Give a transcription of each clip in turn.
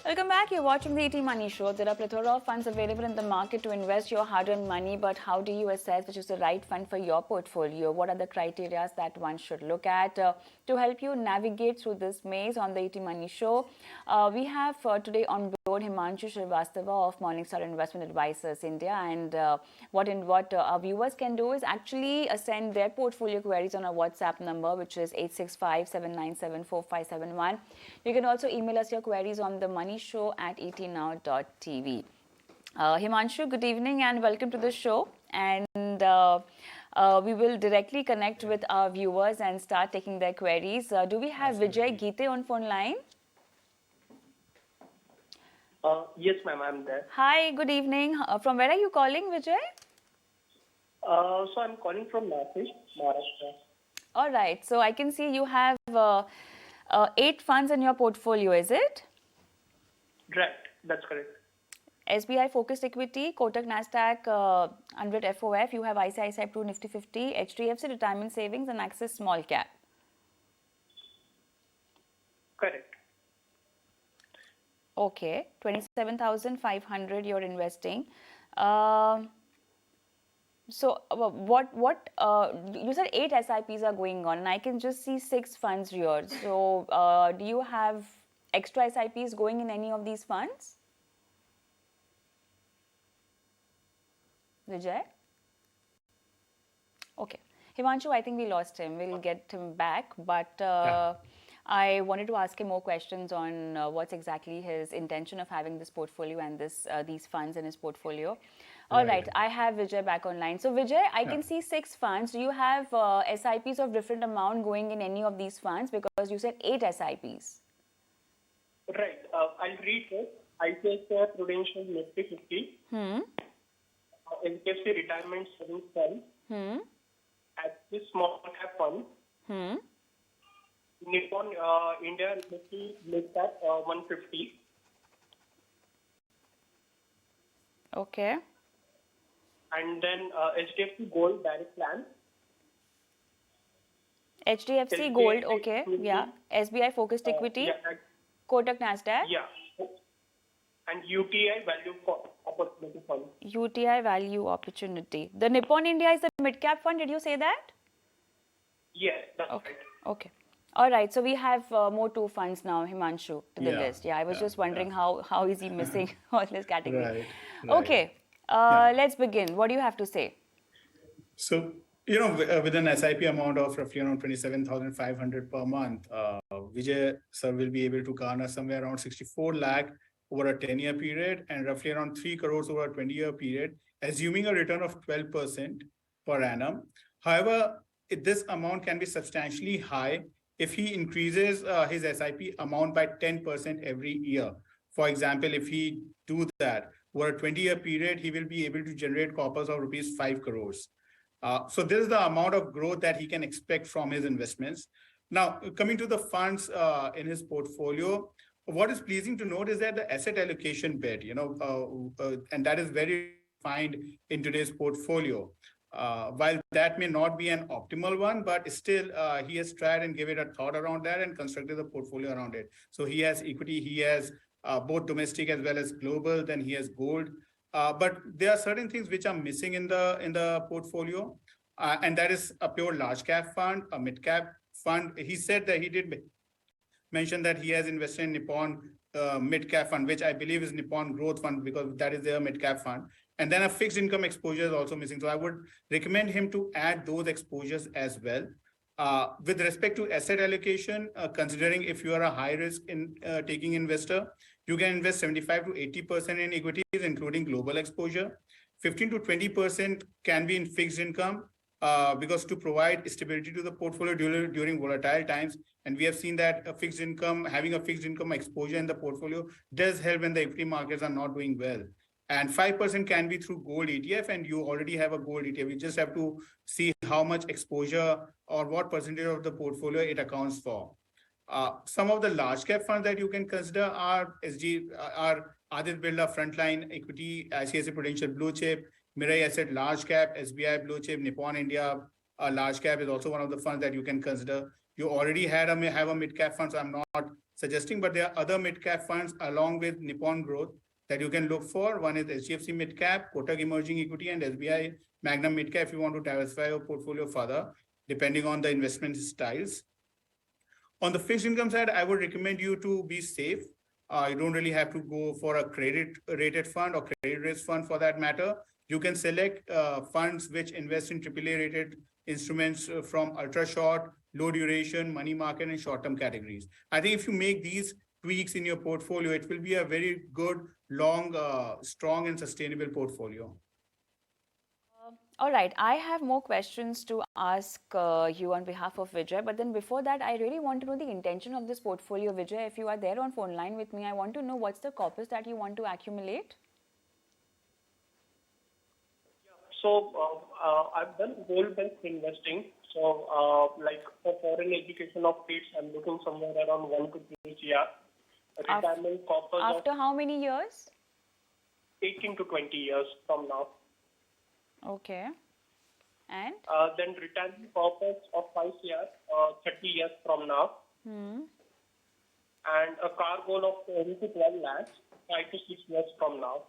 Welcome back. You're watching the ET Money Show. There are plethora of funds available in the market to invest your hard-earned money, but how do you assess which is the right fund for your portfolio? What are the criteria that one should look at to help you navigate through this maze on the ET Money Show? We have today on board Himanshu Srivastava of Morningstar Investment Advisors India, and what our viewers can do is actually send their portfolio queries on our WhatsApp number, which is 865-797-4571. You can also email us your queries on the Money Show at etnow.tv. Himanshu, good evening and welcome to the show. And we will directly connect with our viewers and start taking their queries. Do we have Vijay Geete on phone line? Yes, ma'am, I'm there. Hi, good evening. From where are you calling, Vijay? So I'm calling from Maharashtra. All right. So I can see you have 8 funds in your portfolio, is it? Right, that's correct. SBI Focused Equity, Kotak Nasdaq 100 FOF, you have ICICI Pru Nifty 50, HDFC Retirement Savings and Axis Small Cap. Correct. Okay, 27,500 you're investing. So what you said 8 SIPs are going on and I can just see 6 funds here. So do you have extra SIPs going in any of these funds? Vijay? Okay. Himanshu, I think we lost him. We'll get him back. But I wanted to ask him more questions on what's exactly his intention of having this portfolio and these funds in his portfolio. All right. I have Vijay back online. So Vijay, I can see 6 funds. Do you have SIPs of different amount going in any of these funds? Because you said 8 SIPs. Right. I'll read it. ICICI Prudential Nifty 50. HDFC Retirement Savings Fund. Axis Small Cap Fund. Nippon India Nifty Mid Cap 150. Okay. And then HDFC Gold Direct Plan. HDFC Gold, okay. Yeah. SBI Focused Equity. Kotak Nasdaq. Yeah. And UTI Value Opportunity Fund. UTI Value Opportunity. The Nippon India is the mid-cap fund. Did you say that? Yes, that's okay. right. Okay. All right. So we have more 2 funds now, Himanshu, to the list. Yeah, I was just wondering how is he missing all this category. Right. Okay. Let's begin. What do you have to say? So, with an SIP amount of roughly around 27,500 per month, Vijay sir will be able to garner somewhere around 64 lakh over a 10-year period and roughly around 3 crores over a 20-year period, assuming a return of 12% per annum. However, this amount can be substantially high if he increases his SIP amount by 10% every year. For example, if he do that over a 20-year period, he will be able to generate corpus of rupees 5 crores. So this is the amount of growth that he can expect from his investments. Now, coming to the funds in his portfolio, what is pleasing to note is that the asset allocation bit, and that is very defined in today's portfolio. While that may not be an optimal one, but still he has tried and gave it a thought around that and constructed the portfolio around it. So he has equity, he has both domestic as well as global, then he has gold. But there are certain things which are missing in the portfolio, and that is a pure large cap fund, a mid cap fund. He said that he did mention that he has invested in Nippon mid cap fund, which I believe is Nippon Growth Fund because that is their mid cap fund. And then a fixed income exposure is also missing. So I would recommend him to add those exposures as well. With respect to asset allocation, considering if you are a high risk in taking investor, you can invest 75 to 80% in equities, including global exposure. 15 to 20% can be in fixed income because to provide stability to the portfolio during volatile times. And we have seen that having a fixed income exposure in the portfolio does help when the equity markets are not doing well. And 5% can be through gold ETF, and you already have a gold ETF. You just have to see how much exposure or what percentage of the portfolio it accounts for. Some of the large cap funds that you can consider are Aditya Birla Frontline Equity, ICICI Prudential Blue Chip, Mirai Asset Large Cap, SBI Blue Chip, Nippon India Large Cap is also one of the funds that you can consider. You already have a mid cap fund, so I'm not suggesting, but there are other mid-cap funds along with Nippon Growth that you can look for. One is HDFC Mid-Cap, Kotak Emerging Equity, and SBI Magnum Mid-Cap if you want to diversify your portfolio further, depending on the investment styles. On the fixed income side, I would recommend you to be safe. You don't really have to go for a credit rated fund or credit risk fund for that matter. You can select funds which invest in AAA rated instruments from ultra short, low duration, money market, and short term categories. I think if you make these tweaks in your portfolio, it will be a very good, long, strong, and sustainable portfolio. All right, I have more questions to ask you on behalf of Vijay, but then before that, I really want to know the intention of this portfolio. Vijay, if you are there on phone line with me, I want to know what's the corpus that you want to accumulate? So I've done goal-based investing. So like for foreign education of kids, I'm looking somewhere around 1 to 2 years. Retirement corpus After how many years? 18 to 20 years from now. Okay. And? Then retirement corpus of 5 years, 30 years from now. And a car goal of 10 to 12 lakhs, 5 to 6 years from now.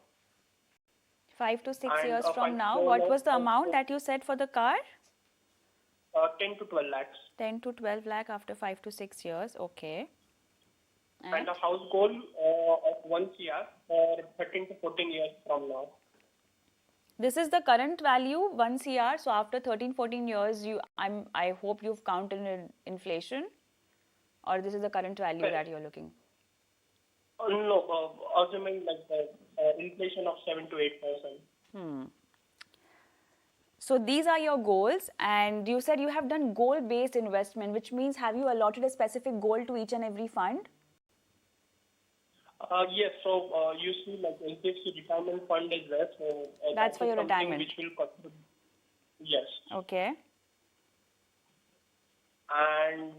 5 to 6 And years a from fund now, goal what of was the 10 amount that you said for the car? 10 to 12 lakhs. 10 to 12 lakh after 5 to 6 years. Okay. And a house goal of 1 CR for 13 to 14 years from now. This is the current value, 1 CR. So after 13, 14 years, I hope you've counted in inflation, or this is the current value that you're looking? No, assuming like the inflation of 7 to 8%. So these are your goals, and you said you have done goal-based investment, which means have you allotted a specific goal to each and every fund? Yes, so you see like HDFC retirement fund is there. So that's for your retirement. Which will contribute. Yes. Okay. And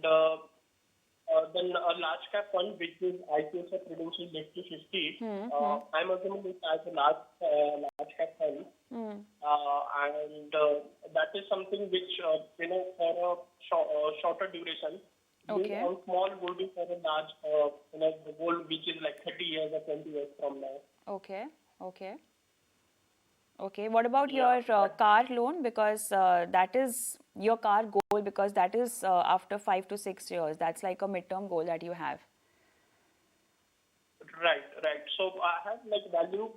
then a large cap fund which is ICICI Prudential Nifty 50. I'm assuming it as a large cap fund. And that is something which for a shorter duration. Okay. And small would be for a large, the goal which is like 30 years or 20 years from now. Okay. Okay. Okay. What about your car loan? Because that is your car goal, because that is after 5 to 6 years. That's like a midterm goal that you have. Right. So I have like value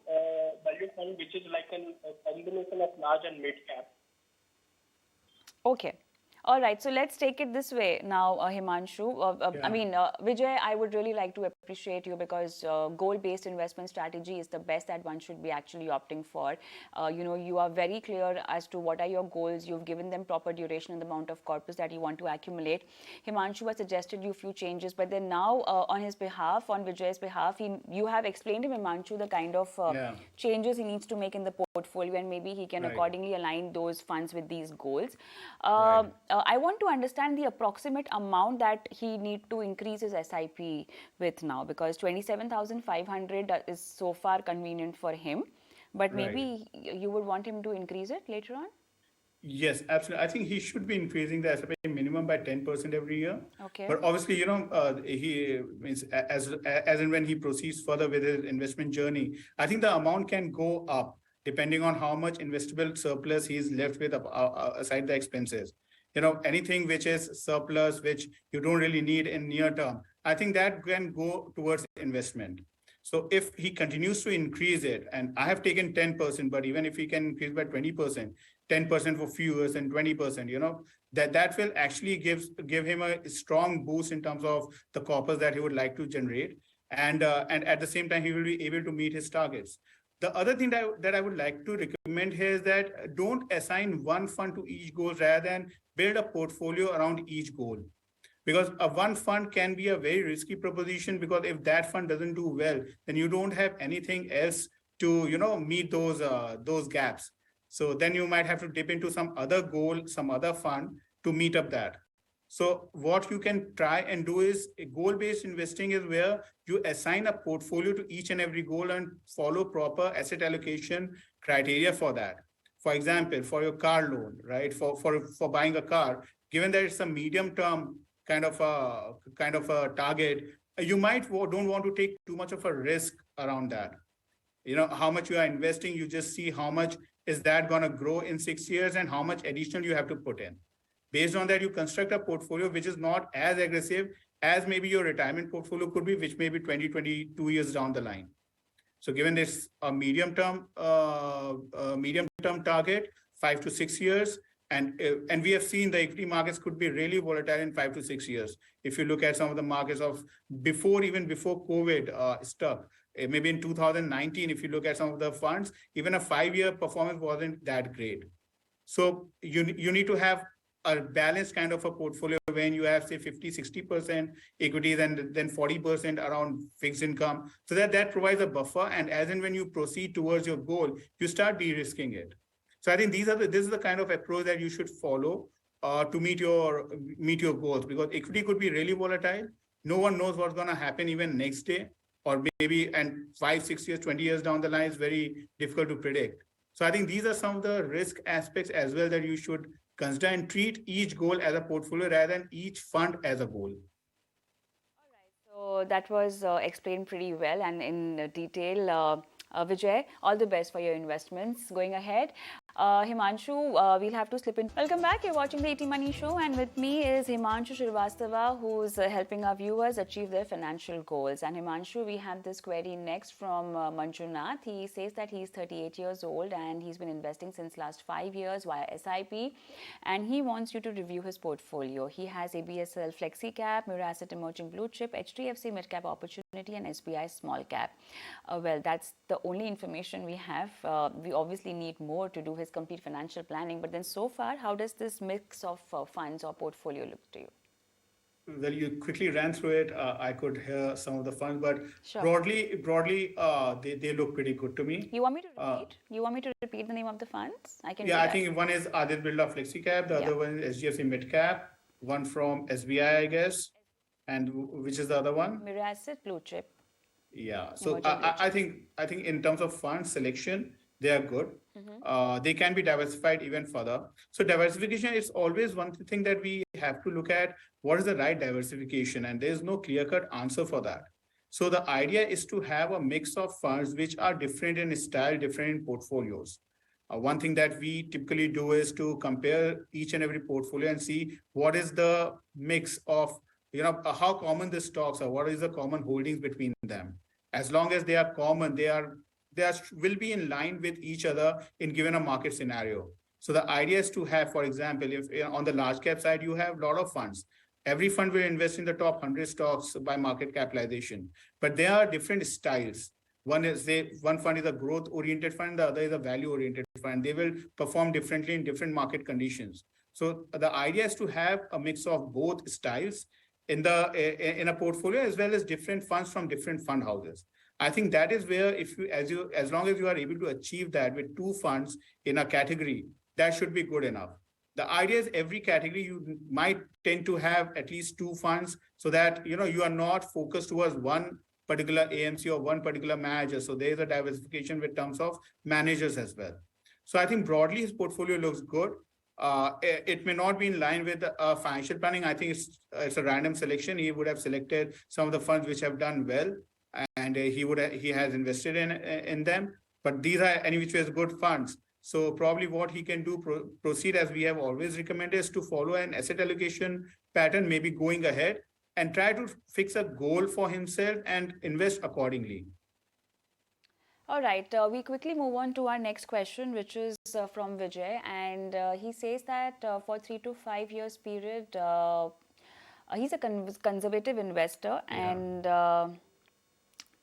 fund which is like a combination of large and mid cap. Okay. All right, so let's take it this way now, Himanshu. I mean, Vijay, I would really like to appreciate you because goal-based investment strategy is the best that one should be actually opting for. You are very clear as to what are your goals. You've given them proper duration and the amount of corpus that you want to accumulate. Himanshu has suggested you a few changes, but then now on his behalf, on Vijay's behalf, you have explained to Himanshu the kind of changes he needs to make in the portfolio, and maybe he can accordingly align those funds with these goals. I want to understand the approximate amount that he need to increase his SIP with now, because 27,500 is so far convenient for him, but maybe you would want him to increase it later on? Yes, absolutely. I think he should be increasing the SIP minimum by 10% every year. Okay. But obviously, he means as and when he proceeds further with his investment journey, I think the amount can go up depending on how much investable surplus he's left with aside the expenses. Anything which is surplus, which you don't really need in near term, I think that can go towards investment. So if he continues to increase it, and I have taken 10%, but even if he can increase by 20%, 10% for few years and 20%, that will actually give him a strong boost in terms of the corpus that he would like to generate. And at the same time, he will be able to meet his targets. The other thing that I would like to recommend here is that don't assign one fund to each goal rather than build a portfolio around each goal. Because a one fund can be a very risky proposition, because if that fund doesn't do well, then you don't have anything else to, meet those gaps. So then you might have to dip into some other goal, some other fund to meet up that. So what you can try and do is goal-based investing is where you assign a portfolio to each and every goal and follow proper asset allocation criteria for that. For example, for your car loan, right? For buying a car, given that it's a medium-term kind of a target, you might don't want to take too much of a risk around that. How much you are investing, you just see how much is that going to grow in 6 years and how much additional you have to put in. Based on that, you construct a portfolio which is not as aggressive as maybe your retirement portfolio could be, which may be 20, 22 years down the line. So given this medium term target, 5 to 6 years, and we have seen the equity markets could be really volatile in 5 to 6 years. If you look at some of the markets of even before COVID stuck, maybe in 2019, if you look at some of the funds, even a 5-year performance wasn't that great. So you need to have a balanced kind of a portfolio when you have say 50-60% equities and then 40% around fixed income, so that provides a buffer, and as and when you proceed towards your goal, you start de-risking it. So I think this is the kind of approach that you should follow to meet your goals, because equity could be really volatile. No one knows what's going to happen even next day, or maybe and 5-6 years 20 years down the line is very difficult to predict. So I think these are some of the risk aspects as well that you should consider, and treat each goal as a portfolio rather than each fund as a goal. All right, so that was explained pretty well and in detail. Vijay, all the best for your investments going ahead. Himanshu, we'll have to slip in. Welcome back. You're watching the ET Money Show, and with me is Himanshu Srivastava, who's helping our viewers achieve their financial goals. And Himanshu, we have this query next from Manjunath. He says that he's 38 years old and he's been investing since last 5 years via SIP, and he wants you to review his portfolio. He has ABSL Flexi Cap, Miraasset Emerging Blue Chip, HDFC Mid Cap Opportunity, and SBI Small Cap. Well, that's the only information we have. We obviously need more to do his complete financial planning, but then so far, how does this mix of funds or portfolio look to you? Well, you quickly ran through it. I could hear some of the funds, but sure. broadly, they look pretty good to me. You want me to repeat? You want me to repeat the name of the funds? I can. Yeah, I think one is Adit Birla Flexi Cap, the other one is SGFC Mid Cap, one from SBI, I guess, and which is the other one? Miraasset Blue Chip. Yeah, so I think in terms of fund selection, they are good. They can be diversified even further. So diversification is always one thing that we have to look at. What is the right diversification? And there is no clear-cut answer for that. So the idea is to have a mix of funds which are different in style, different in portfolios. One thing that we typically do is to compare each and every portfolio and see what is the mix of, how common the stocks are, what is the common holdings between them. As long as they are common, they will be in line with each other in given a market scenario. So the idea is to have, for example, if on the large cap side, you have a lot of funds. Every fund will invest in the top 100 stocks by market capitalization, but there are different styles. One fund is a growth oriented fund, the other is a value oriented fund. They will perform differently in different market conditions. So the idea is to have a mix of both styles in a portfolio, as well as different funds from different fund houses. I think that is where, as long as you are able to achieve that with 2 funds in a category, that should be good enough. The idea is every category you might tend to have at least 2 funds, so that you are not focused towards one particular AMC or one particular manager. So there is a diversification with terms of managers as well. So I think broadly his portfolio looks good. It may not be in line with financial planning. I think it's a random selection. He would have selected some of the funds which have done well, and he has invested in them. But these are any which ways good funds. So probably what he can do, proceed as we have always recommended, is to follow an asset allocation pattern, maybe going ahead, and try to fix a goal for himself and invest accordingly. All right, we quickly move on to our next question, which is from Vijay, and he says that for 3 to 5 years period, he's a conservative investor, and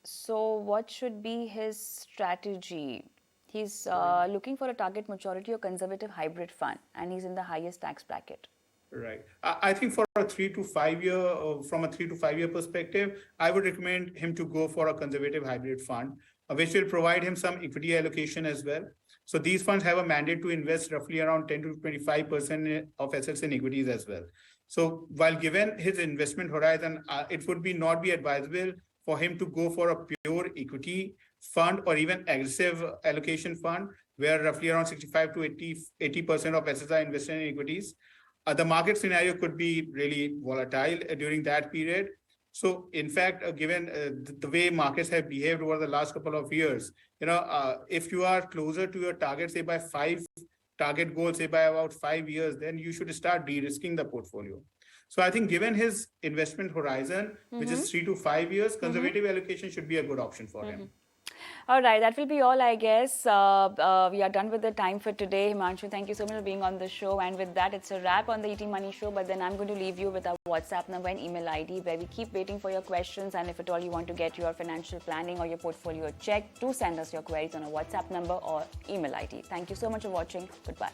so what should be his strategy? He's looking for a target maturity or conservative hybrid fund, and he's in the highest tax bracket. Right. I think for a 3 to 5 year, from a 3 to 5 year perspective, I would recommend him to go for a conservative hybrid fund, which will provide him some equity allocation as well. So these funds have a mandate to invest roughly around 10 to 25% of assets in equities as well. So while given his investment horizon, it would not be advisable for him to go for a pure equity fund or even aggressive allocation fund, where roughly around 65 to 80% of assets are invested in equities. The market scenario could be really volatile during that period. So in fact, given the way markets have behaved over the last couple of years, if you are closer to your target, say by target goal, say by about 5 years, then you should start de-risking the portfolio. So I think given his investment horizon, which is 3 to 5 years, conservative allocation should be a good option for him. All right, that will be all, I guess. We are done with the time for today. Himanshu, thank you so much for being on the show. And with that, it's a wrap on the ET Money Show. But then I'm going to leave you with our WhatsApp number and email ID, where we keep waiting for your questions. And if at all you want to get your financial planning or your portfolio checked, do send us your queries on a WhatsApp number or email ID. Thank you so much for watching. Goodbye.